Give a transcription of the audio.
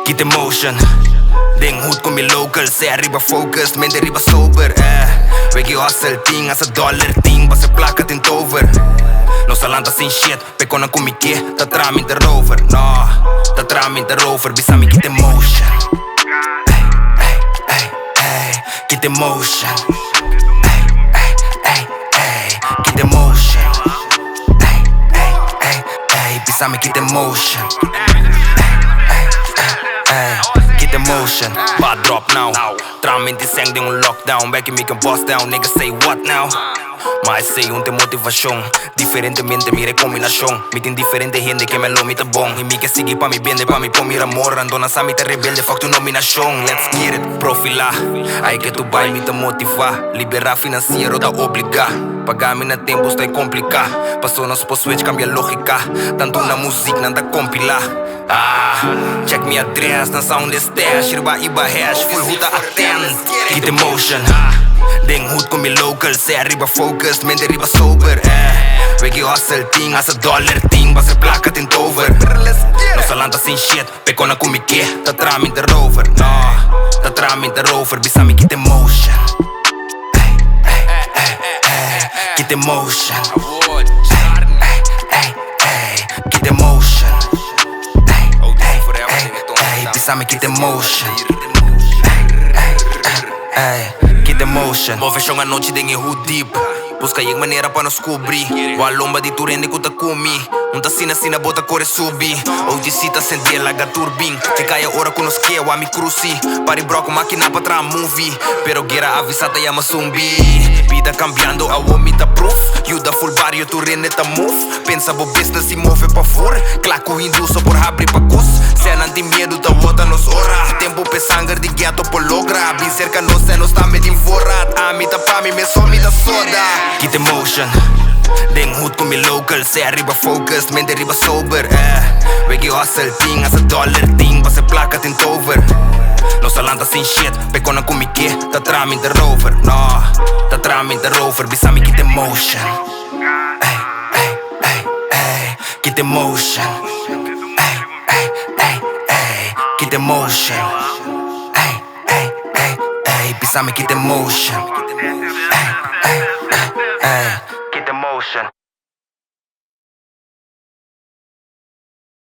Get emotion. Ding hoed kom je local, zij arriba focused, men arriba sober. Weg je hustle ting, als $1 ting, was plak het in tover. No salanta sin shit, pe konan kom ik keer, dat raam in de rover. No, dat raam in de rover, bisa me get emotion. Get emotion. Get emotion. Bisa me get emotion. Get emotion, bad drop now. Tram in die seng ding een lockdown. Back in make a boss down, niggas say what now? Maar say un te motivación. Diferente mente, mire combinación. Mit indiferente gente que me lo mita bon. Y mi que sigue pa mi biende, pa mi po mira morra. Andona sa mi te rebelde, fuck tu nominación. Let's get it, profila. Ay que tu bai mi te motiva. Liberá financiero da obliga. Pagar na tempo está complica. Personas po switch cambia lógica. Tanto na música nada compila. Check me address, na sound is stash. Shirba iba hash, full huta attend. Get emotion. Ding hoed kom je local, zij arriba focused, men arriba sober. Weg je hustle ting, als $1 ting, was plak het in tover. No salanta sin shit, pe konan kom je keer, dat raam in de rover. No, dat raam in de rover, bisa me get emotion. Get emotion. Get emotion. Bisa me get emotion. Get emotion. Confession a noite dengue hood deep. Busca ég maneira para nos cobrir. Wa lomba di tu rende kuta kumi. Unta sina bota core subi. Hoje cita sentir laga turbin. Te caia ora com nos que wa mi cruci. Pari broco máquina para tra movie. Pero gera avisata ya zumbi. Vida cambiando a vomita proof. You da full barrio tu rende ta move. Pensa bo business e move pa for. Claco induso por abrir pa cus. Cena de medo ta bota nos ora. Tempo pe sangue de ghetto por logra. Bem cerca nos senos ta me divorat. A mi ta pa mi me so mi da soda. Get emotion. Ding hoed kom je local, zij arriba focused, men arriba sober. Weg je hustle ting, als $1 ting, was plak het in tover. No salanta sin shit, pe konan kom je keer, dat raam in de rover. No, dat raam in de rover, bisa me get emotion. Get emotion. Get emotion. Bisa me get emotion.